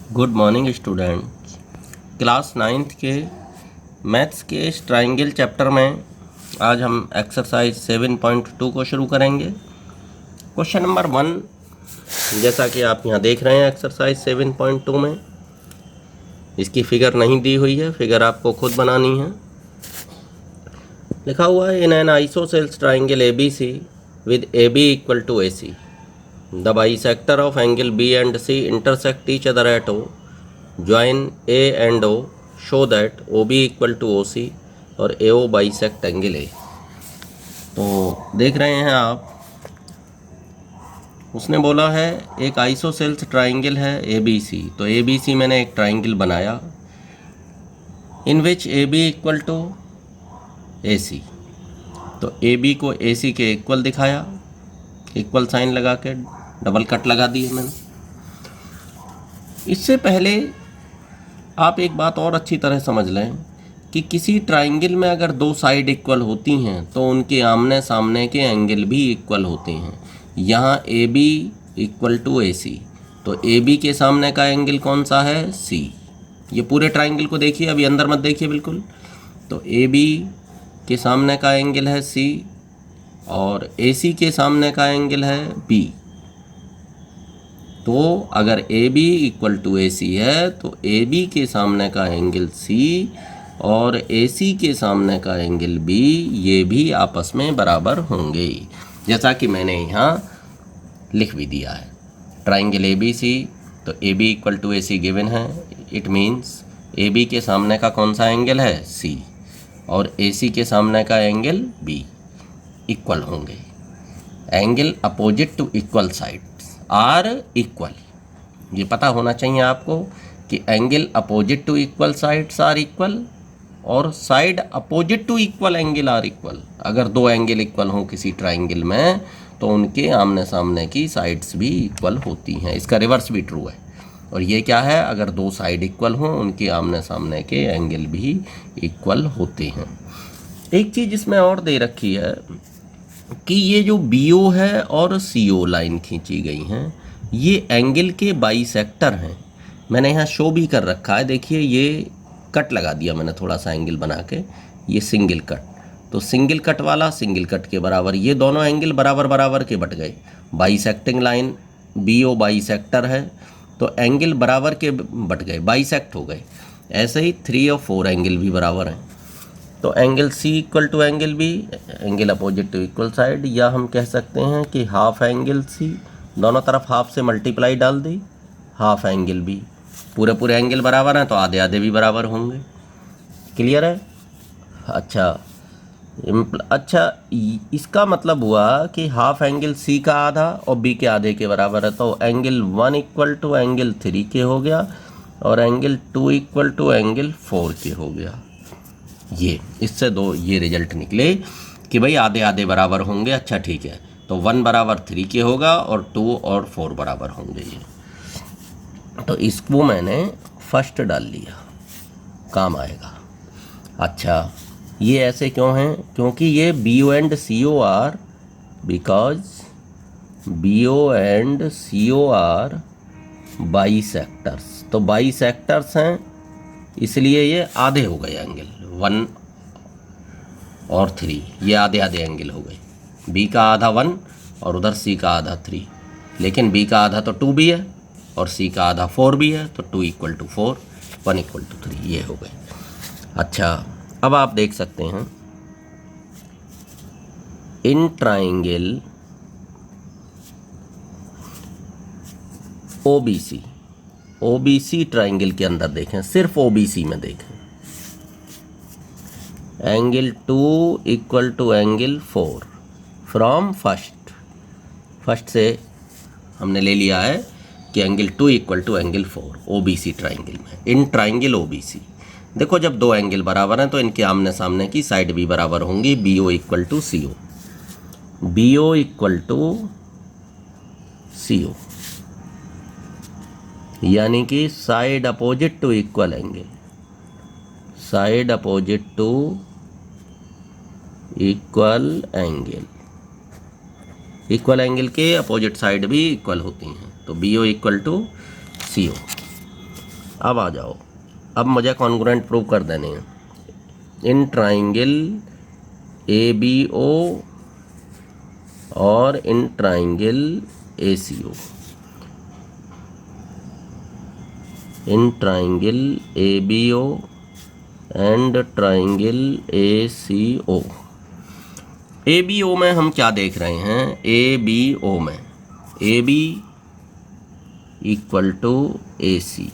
Good morning students. Class 9th के maths के इस ट्राइंगल चैप्टर में आज हम एक्सरसाइज 7.2 को शुरू करेंगे। क्वेश्चन नंबर 1, जैसा कि आप यहाँ देख रहे हैं एक्सरसाइज 7.2 में इसकी फिगर नहीं दी हुई है, फिगर आपको खुद बनानी है। लिखा हुआ है in an isosceles triangle A B C with A B equal to A C the bisector of angle B and C intersect each other at O. Join A and O. Show that OB equal to OC और AO bisect angle A। तो देख रहे हैं आप, उसने बोला है एक आइसोसेल्स ट्राइंगल है ABC। तो ABC मैंने एक ट्राइंगल बनाया इन विच AB इक्वल टू AC। तो AB को AC के इक्वल दिखाया, इक्वल साइन लगा के डबल कट लगा दी है मैंने। इससे पहले आप एक बात और अच्छी तरह समझ लें कि किसी ट्राइंगल में अगर दो साइड इक्वल होती हैं तो उनके आमने सामने के एंगल भी इक्वल होते हैं। यहाँ ए बी इक्वल टू ए सी, तो ए बी के सामने का एंगल कौन सा है? सी। ये पूरे ट्राइंगल को देखिए, अभी अंदर मत देखिए बिल्कुल। तो ए बी के सामने का एंगल है सी और ए सी के सामने का एंगल है बी। तो अगर ए बी इक्वल टू ए सी है तो ए बी के सामने का एंगल सी और ए सी के सामने का एंगल बी, ये भी आपस में बराबर होंगे, जैसा कि मैंने यहाँ लिख भी दिया है। ट्राइंगल ए बी सी, तो A B equal to A C given है। इट मीन्स ए बी के सामने का कौन सा एंगल है? सी, और ए सी के सामने का एंगल बी इक्वल होंगे। Angle opposite to equal sides are equal, ये पता होना चाहिए आपको कि angle opposite to equal sides are equal और side opposite to equal angle are equal. अगर दो एंगल इक्वल हों किसी ट्राइंगल में तो उनके आमने सामने की साइड्स भी इक्वल होती हैं। इसका रिवर्स भी ट्रू है। और ये क्या है? अगर दो साइड इक्वल हों उनके आमने सामने के एंगल भी इक्वल होते हैं। एक चीज़ इसमें और दे रखी है कि ये जो BO है और CO लाइन खींची गई हैं, ये एंगल के बाइसेक्टर हैं। मैंने यहाँ शो भी कर रखा है, देखिए ये कट लगा दिया मैंने थोड़ा सा एंगल बना के, ये सिंगल कट। तो सिंगल कट वाला सिंगल कट के बराबर, ये दोनों एंगल बराबर बराबर के बट गए। बाइसेक्टिंग लाइन BO बाइसेक्टर है तो एंगल बराबर के बट गए, बाइसेक्ट हो गए। ऐसे ही 3 और 4 एंगल भी बराबर हैं। तो angle C equal to angle B, angle opposite to equal side, या हम कह सकते हैं कि हाफ एंगल C, दोनों तरफ हाफ से मल्टीप्लाई डाल दी, हाफ एंगल B। पूरे पूरे एंगल बराबर हैं तो आधे आधे भी बराबर होंगे। क्लियर है? अच्छा, इसका मतलब हुआ कि हाफ एंगल C का आधा और B के आधे के बराबर है, तो एंगल 1 इक्वल टू एंगल 3 के हो गया और एंगल 2 इक्वल टू एंगल 4 के हो गया। ये इससे दो ये रिजल्ट निकले कि भाई आधे आधे बराबर होंगे। अच्छा ठीक है, तो 1 बराबर 3 के होगा और 2 और 4 बराबर होंगे ये। तो इसको मैंने फर्स्ट डाल लिया, काम आएगा। अच्छा, ये ऐसे क्यों हैं? क्योंकि ये BO and CO are, because BO and CO are bisectors. तो बाइसेक्टर्स हैं इसलिए ये आधे हो गए एंगल 1 और 3, ये आधे आधे एंगल हो गए। B का आधा 1 और उधर C का आधा 3, लेकिन B का आधा तो 2 भी है और C का आधा 4 भी है, तो 2 इक्वल टू 4, 1 इक्वल टू 3, ये हो गए। अच्छा, अब आप देख सकते हैं इन ट्राइंगल OBC ट्राइंगल के अंदर देखें, सिर्फ OBC में देखें, angle 2 equal to angle 4 from first से हमने ले लिया है कि angle 2 equal to angle 4 OBC triangle में। इन ट्राइंगल OBC देखो, जब दो एंगल बराबर हैं तो इनके आमने सामने की साइड भी बराबर होंगी। BO equal to CO, BO equal to CO, यानी कि side opposite to equal angle, side opposite to equal angle, equal angle के अपोजिट साइड भी इक्वल होती हैं। तो BO इक्वल टू CO। अब आ जाओ, अब मुझे कॉन्ग्रुएंट प्रूव कर देने हैं। इन ट्राइंगल ABO और in triangle ACO, in triangle ABO and triangle ACO। ABO में हम क्या देख रहे हैं? ABO में AB equal to AC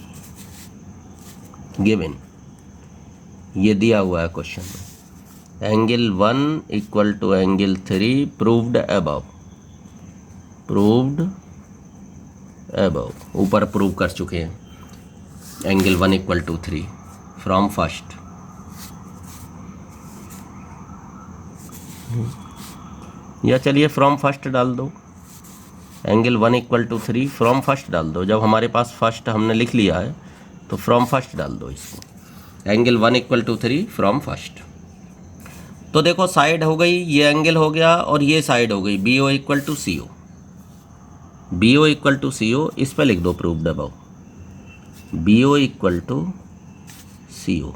given, ये दिया हुआ है क्वेश्चन में। Angle 1 equal to angle 3 proved above, proved above, ऊपर प्रूव कर चुके हैं। Angle 1 equal to 3 from first. या चलिए फ्रॉम फर्स्ट डाल दो, angle 1 equal to 3 from first डाल दो। जब हमारे पास फर्स्ट हमने लिख लिया है तो फ्रॉम फर्स्ट डाल दो इसको। Angle 1 equal to 3 from first. तो देखो साइड हो गई, ये एंगल हो गया और ये साइड हो गई BO equal to CO। BO equal to CO, इस पर लिख दो proved above, BO equal to CO।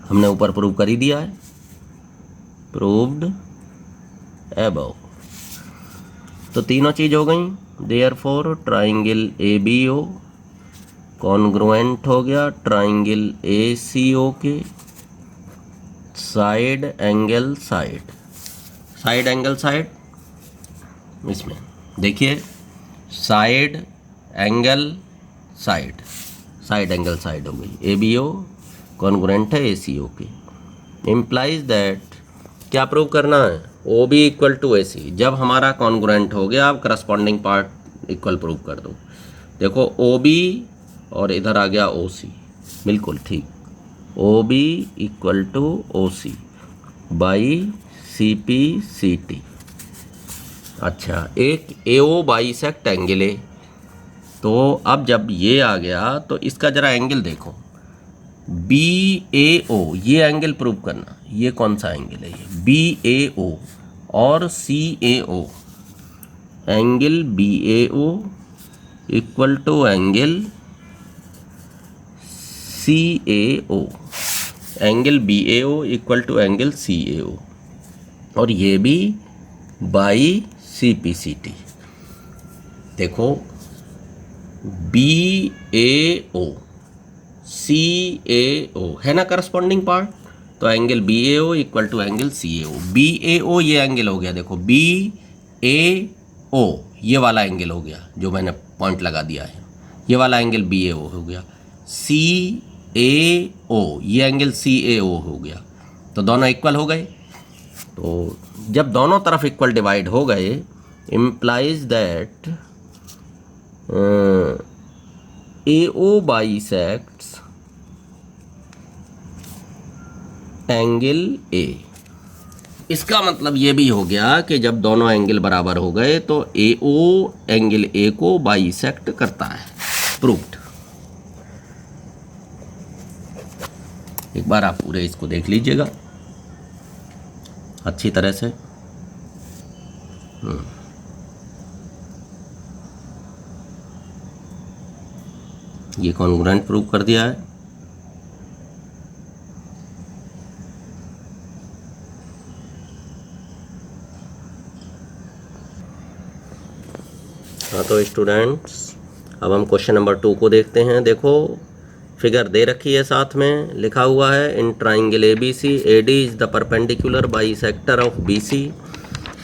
हमने ऊपर प्रूव कर ही दिया है, प्रूव्ड अबव। तो तीनों चीज हो गई। देयरफॉर ट्राइंगल ABO कॉन्ग्रुएंट हो गया ट्राइंगल ACO के side angle side, side angle side. इसमें देखिए side angle side, side angle side हो गई। ABO कॉन्ग्रुएंट है ACO के। इम्प्लाइज दैट, क्या प्रूव करना है? OB equal to AC। जब हमारा कॉन्ग्रुएंट हो गया, आप करस्पॉन्डिंग पार्ट इक्वल प्रूव कर दो। देखो OB और इधर आ गया OC, बिल्कुल ठीक। OB इक्वल टू OC बाई CP/CT। अच्छा, एक AO बाइसेक्ट एंगल है। तो अब जब ये आ गया तो इसका जरा एंगल देखो, BAO, ये एंगल प्रूव करना। ये कौन सा एंगल है? ये BAO और CAO। Angle BAO equal to angle CAO, angle BAO equal to angle CAO, और ये भी बाई CP/CT। देखो BAO CAO है ना करस्पॉन्डिंग पार्ट, तो angle BAO equal to angle CAO। BAO ये एंगल हो गया, देखो BAO ये वाला एंगल हो गया जो मैंने पॉइंट लगा दिया है, ये वाला एंगल BAO हो गया। CAO ये एंगल CAO हो गया। तो दोनों इक्वल हो गए। तो जब दोनों तरफ इक्वल डिवाइड हो गए, implies that AO bisects angle A। इसका मतलब ये भी हो गया कि जब दोनों एंगल बराबर हो गए तो AO एंगल A को बाइसेक्ट करता है। प्रूव्ड। एक बार आप पूरे इसको देख लीजिएगा अच्छी तरह से। ये कॉन्ग्रुएंट प्रूव कर दिया है। हाँ तो स्टूडेंट्स, अब हम क्वेश्चन नंबर 2 को देखते हैं। देखो फिगर दे रखी है, साथ में लिखा हुआ है इन triangle ABC AD is the perpendicular bisector of BC।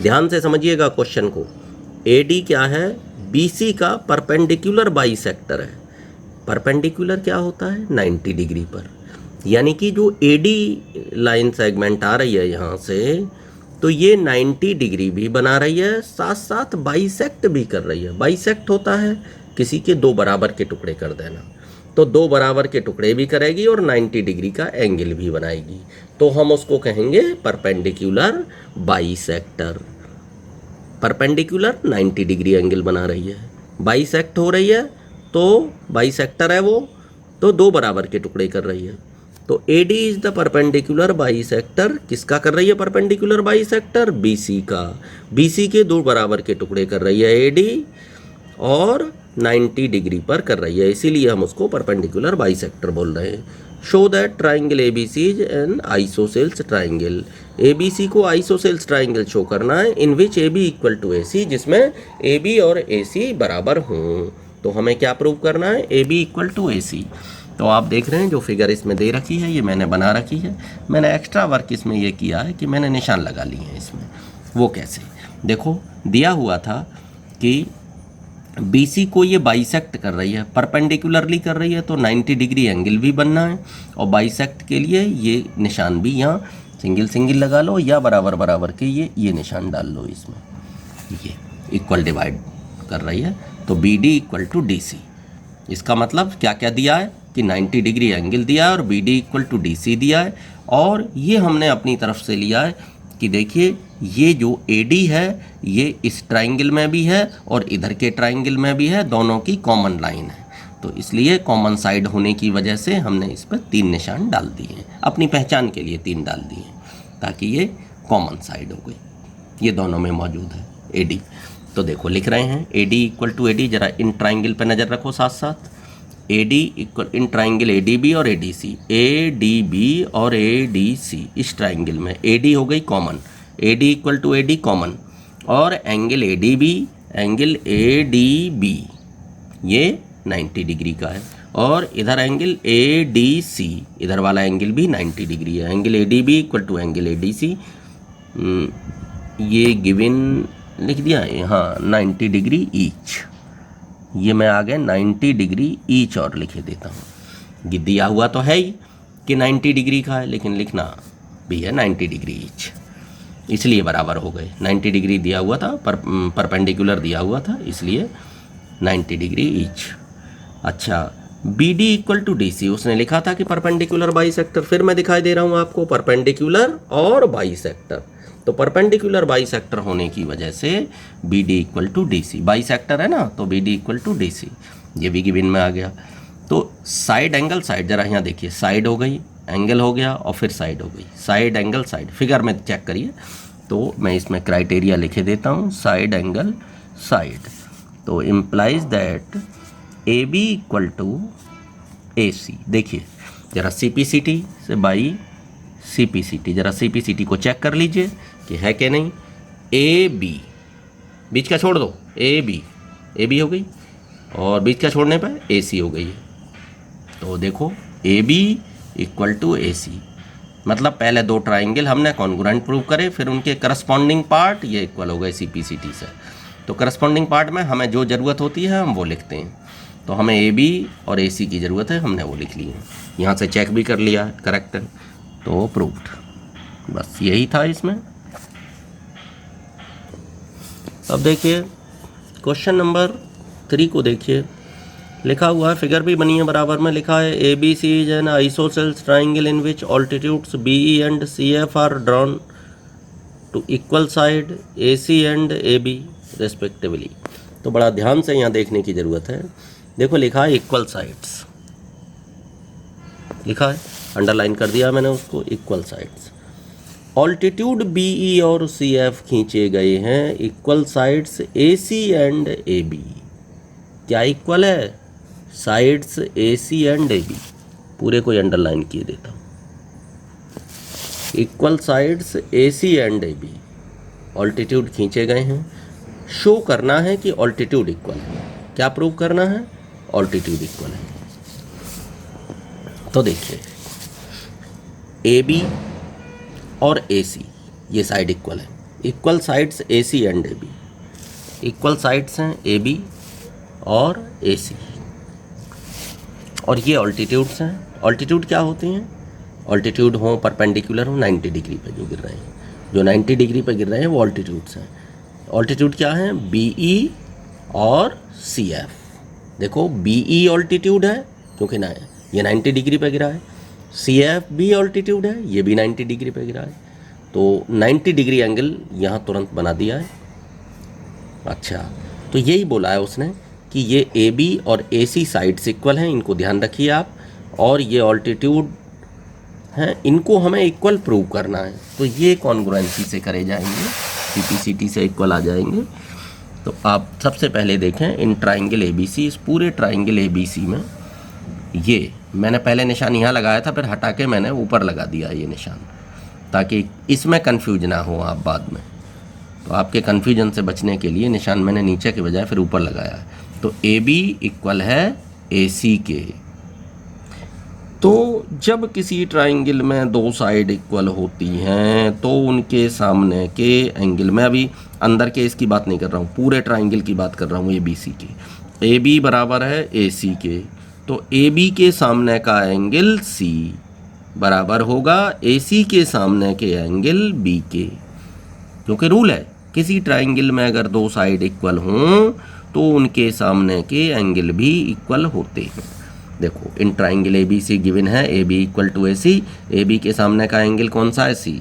ध्यान से समझिएगा क्वेश्चन को। AD क्या है? BC का परपेंडिकुलर बाइसेक्टर है। परपेंडिकुलर क्या होता है? 90 डिग्री पर। यानी कि जो AD लाइन सेगमेंट आ रही है यहाँ से, तो ये 90 डिग्री भी बना रही है, साथ साथ बाइसेक्ट भी कर रही है। बाइसेक्ट होता है किसी के दो बराबर के टुकड़े कर देना, तो दो बराबर के टुकड़े भी करेगी और 90 डिग्री का एंगल भी बनाएगी। तो हम उसको कहेंगे perpendicular bisector. Perpendicular 90 degree angle बना रही है, बाइसेक्ट हो रही है, तो बाइसेक्टर है वो, तो दो बराबर के टुकड़े कर रही है। तो AD is the perpendicular bisector. किसका कर रही है परपेंडिकुलर बाइसेक्टर? BC का। BC के दो बराबर के टुकड़े कर रही है AD, और 90 डिग्री पर कर रही है, इसीलिए हम उसको परपेंडिकुलर बाइसेक्टर बोल रहे हैं। Show that triangle ABC is an isosceles triangle. ABC को आइसोसेल्स ट्राइंगल शो करना है इन विच AB इक्वल टू AC, जिसमें AB और AC बराबर हों। तो हमें क्या प्रूव करना है? AB equal to AC। तो आप देख रहे हैं जो फिगर इसमें दे रखी है ये मैंने बना रखी है। मैंने एक्स्ट्रा वर्क इसमें ये किया है कि मैंने निशान लगा लिए हैं इसमें। वो कैसे? देखो दिया हुआ था कि BC को ये बाइसेक्ट कर रही है, परपेंडिकुलरली कर रही है, तो 90 डिग्री एंगल भी बनना है, और बाइसेक्ट के लिए ये निशान भी यहाँ सिंगल सिंगल लगा लो या बराबर बराबर के ये निशान डाल लो इसमें। ये इक्वल डिवाइड कर रही है, तो BD इक्वल टू DC। इसका मतलब क्या क्या दिया है कि 90 डिग्री एंगल दिया है और BD इक्वल टू DC दिया है, और ये हमने अपनी तरफ से लिया है कि देखिए ये जो AD है ये इस ट्राइंगल में भी है और इधर के ट्राइंगल में भी है, दोनों की कॉमन लाइन है, तो इसलिए कॉमन साइड होने की वजह से हमने इस पर 3 निशान डाल दिए हैं, अपनी पहचान के लिए 3 डाल दिए हैं ताकि ये कॉमन साइड हो गई, ये दोनों में मौजूद है AD। तो देखो लिख रहे हैं AD इक्वल टू AD, जरा इन ट्राइंगल पर नज़र रखो साथ साथ। AD equal in triangle ADB और ADC, ADB और ADC इस ट्राइंगल में AD हो गई common, AD equal to AD common, और एंगल ADB एंगल ADB ये 90 डिग्री का है, और इधर एंगल ADC इधर वाला एंगल भी 90 डिग्री है। Angle ADB equal to angle ADC, ये गिवन लिख दिया है, हाँ 90 डिग्री ईच, ये मैं आगे 90 डिग्री ईच और लिखे देता हूँ। ये दिया हुआ तो है ही कि 90 डिग्री का है, लेकिन लिखना भी है 90 डिग्री ईच, इसलिए बराबर हो गए। 90 डिग्री दिया हुआ था, परपेंडिकुलर दिया हुआ था, इसलिए 90 डिग्री ईच। अच्छा, BD इक्वल टू DC उसने लिखा था कि परपेंडिकुलर बाइसेक्टर, फिर मैं दिखाई दे रहा हूँ आपको परपेंडिकुलर और बाइसेक्टर। तो परपेंडिकुलर बाइसेक्टर होने की वजह से BD equal to DC, bisector है ना, तो BD इक्वल टू DC, ये भी गिवन में आ गया। तो साइड एंगल साइड, जरा यहाँ देखिए, साइड हो गई, एंगल हो गया, और फिर साइड हो गई, साइड एंगल साइड, फिगर में चेक करिए। तो मैं इसमें क्राइटेरिया लिखे देता हूँ, साइड एंगल साइड, तो implies that AB equal to AC। देखिए जरा CPCT से बाई CPCT, जरा CPCT को चेक कर लीजिए कि है कि नहीं। AB बीच का छोड़ दो, AB हो गई, और बीच का छोड़ने पर AC हो गई है। तो देखो AB इक्वल टू AC, मतलब पहले 2 ट्राइंगल हमने कॉन्ग्रुएंट प्रूव करे, फिर उनके करस्पॉन्डिंग पार्ट ये इक्वल हो गए CPCT से। तो करस्पॉन्डिंग पार्ट में हमें जो ज़रूरत होती है हम वो लिखते हैं, तो हमें AB और AC की ज़रूरत है, हमने वो लिख ली है। यहाँ से चेक भी कर लिया है, करेक्ट है, तो प्रूव्ड। बस यही था इसमें। अब देखिए क्वेश्चन नंबर 3 को देखिए, लिखा हुआ है, फिगर भी बनी है बराबर में, लिखा है ABC is an isosceles triangle in which altitudes BE and CF are drawn to equal side AC and AB respectively. तो बड़ा ध्यान से यहाँ देखने की ज़रूरत है। देखो लिखा है इक्वल साइड्स, लिखा है, अंडरलाइन कर दिया मैंने उसको, इक्वल साइड्स। ऑल्टीट्यूड BE और CF खींचे गए हैं, equal sides AC and AB। क्या इक्वल है? साइड्स AC एंड AB, पूरे को अंडरलाइन किए देता हूँ। Equal sides AC and AB, altitude खींचे गए हैं, शो करना है कि ऑल्टीट्यूड इक्वल है। क्या प्रूव करना है? ऑल्टीट्यूड इक्वल है। तो देखिए AB और AC ये साइड इक्वल है, equal sides AC and AB, equal sides हैं AB और AC, और ये ऑल्टीट्यूड्स हैं। ऑल्टीट्यूड क्या होती हैं? ऑल्टीट्यूड हो परपेंडिकुलर हो 90 डिग्री पे जो गिर रहे हैं, जो 90 डिग्री पे गिर रहे हैं वो ऑल्टीट्यूड्स हैं। ऑल्टीट्यूड क्या है? BE और CF। देखो BE ऑल्टीट्यूड है क्योंकि ना ये 90 डिग्री पे गिरा है, CF भी ऑल्टीट्यूड है, ये भी 90 डिग्री पे गिरा है, तो 90 डिग्री एंगल यहाँ तुरंत बना दिया है। अच्छा, तो यही बोला है उसने कि ये AB और AC साइड्स इक्वल हैं, इनको ध्यान रखिए आप, और ये ऑल्टीट्यूड हैं, इनको हमें इक्वल प्रूव करना है। तो ये कॉन्ग्रुएंसी से करे जाएंगे, CPCT से इक्वल आ जाएंगे। तो आप सबसे पहले देखें इन ट्राइंगल ABC, इस पूरे ट्राइंगल ABC में ये मैंने पहले निशान यहाँ लगाया था, फिर हटा के मैंने ऊपर लगा दिया ये निशान, ताकि इसमें कन्फ्यूज ना हो आप बाद में। तो आपके कन्फ्यूजन से बचने के लिए निशान मैंने नीचे के बजाय फिर ऊपर लगाया है। तो AB इक्वल है AC के। तो जब किसी ट्राइंगल में दो साइड इक्वल होती हैं तो उनके सामने के एंगल, मैं अभी अंदर के इसकी बात नहीं कर रहा हूँ, पूरे ट्राइंगल की बात कर रहा हूँ ABC की। AB बराबर है AC के, तो AB के सामने का एंगल C बराबर होगा AC के सामने के एंगल B के, क्योंकि रूल है किसी ट्राइंगल में अगर दो साइड इक्वल हों तो उनके सामने के एंगल भी इक्वल होते हैं। देखो इन ट्राइंगल ABC गिवन है AB equal to AC, AB के सामने का एंगल कौन सा है C,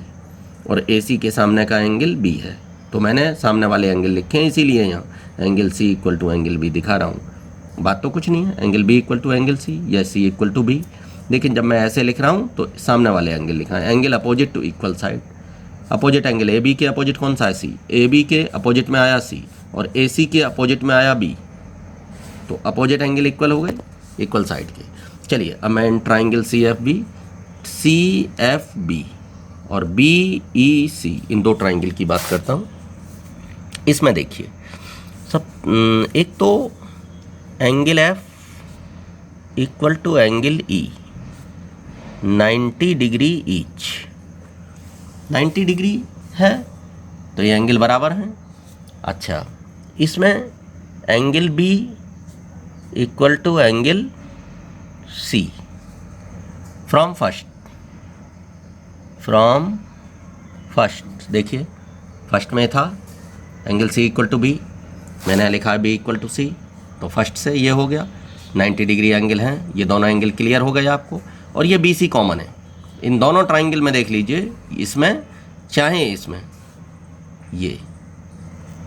और AC के सामने का एंगल B है। तो मैंने सामने वाले एंगल लिखे हैं, इसीलिए यहाँ angle C equal to angle B दिखा रहा हूँ। बात तो कुछ नहीं है, angle B equal to angle C या C इक्वल टू B। लेकिन जब मैं ऐसे लिख रहा हूँ तो सामने वाले एंगल लिखा है, angle opposite to equal side. Opposite angle AB के अपोजिट कौन सा है C, AB के अपोजिट में आया C और AC के अपोजिट में आया B, तो अपोजिट एंगल इक्वल हो गए, इक्वल साइड के। चलिए अब मैं ट्राइंगल CFB और BEC इन दो ट्राइंगल की बात करता हूँ। इसमें देखिए सब, एक तो angle F equal to angle E 90 degree each, 90 degree है तो ये एंगल बराबर हैं। अच्छा इसमें angle B equal to angle C from first, देखिए फर्स्ट में था angle C equal to B, मैंने लिखा B इक्वल टू C, तो फर्स्ट से ये हो गया 90 डिग्री एंगल हैं, ये दोनों एंगल क्लियर हो गए आपको। और ये BC कॉमन है इन दोनों ट्राइंगल में, देख लीजिए इसमें चाहे इसमें ये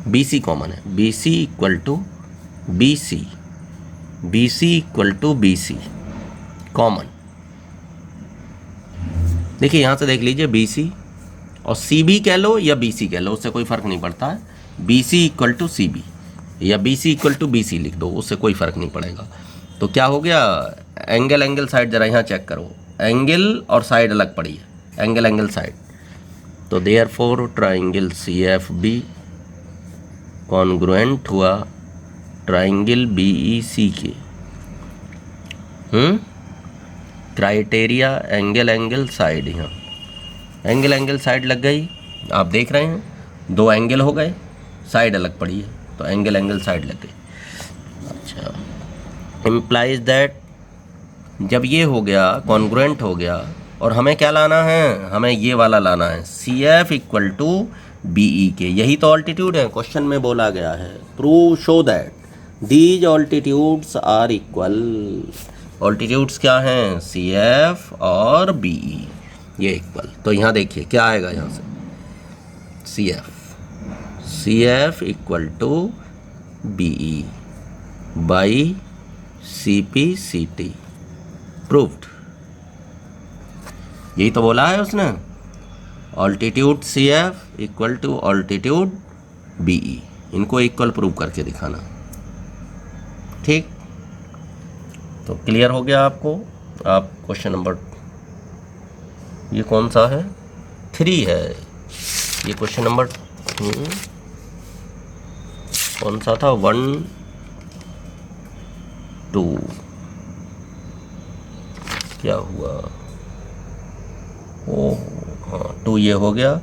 BC कॉमन है, BC equal to BC, BC equal to BC common. देखिए यहाँ से देख लीजिए BC और CB कह लो या BC कह लो, उससे कोई फ़र्क नहीं पड़ता है। BC इक्वल टू CB या BC इक्वल टू BC लिख दो, उससे कोई फ़र्क नहीं पड़ेगा। तो क्या हो गया, एंगल साइड ज़रा यहाँ चेक करो, एंगल और साइड अलग पड़ी है, एंगल साइड। तो देयरफॉर ट्राइंगल CFB कॉन्ग्रुएंट हुआ ट्राइंगल BEC के। क्राइटेरिया एंगल साइड, यहाँ एंगल साइड लग गई, आप देख रहे हैं दो एंगल हो गए, साइड अलग पड़ी है तो एंगल साइड लग गई। अच्छा इम्प्लाइज दैट, जब ये हो गया कॉन्ग्रुएंट हो गया, और हमें क्या लाना है, हमें ये वाला लाना है CF इक्वल टू BE के, यही तो ऑल्टीट्यूड है, क्वेश्चन में बोला गया है prove show that these altitudes are equal. Altitudes क्या हैं, CF और BE, ये इक्वल। तो यहाँ देखिए क्या आएगा, यहाँ से CF equal to BE by CP/CT proved. यही तो बोला है उसने, altitude CF equal to altitude BE, इनको इक्वल प्रूव करके दिखाना। ठीक, तो क्लियर हो गया आपको। आप क्वेश्चन नंबर, ये कौन सा है, 3 है ये क्वेश्चन नंबर, कौन सा था, 1 2, क्या हुआ, ओह हाँ 2 ये हो गया,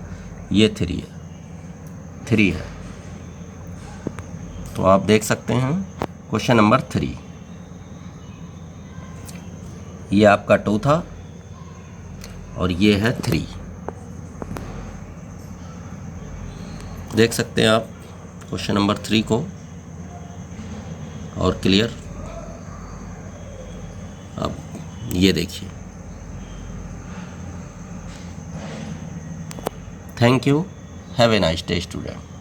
ये 3 है। तो आप देख सकते हैं क्वेश्चन नंबर 3, ये आपका 2 था और ये है 3, देख सकते हैं आप क्वेश्चन नंबर 3 को। और क्लियर, अब ये देखिए। Thank you, have a nice day student.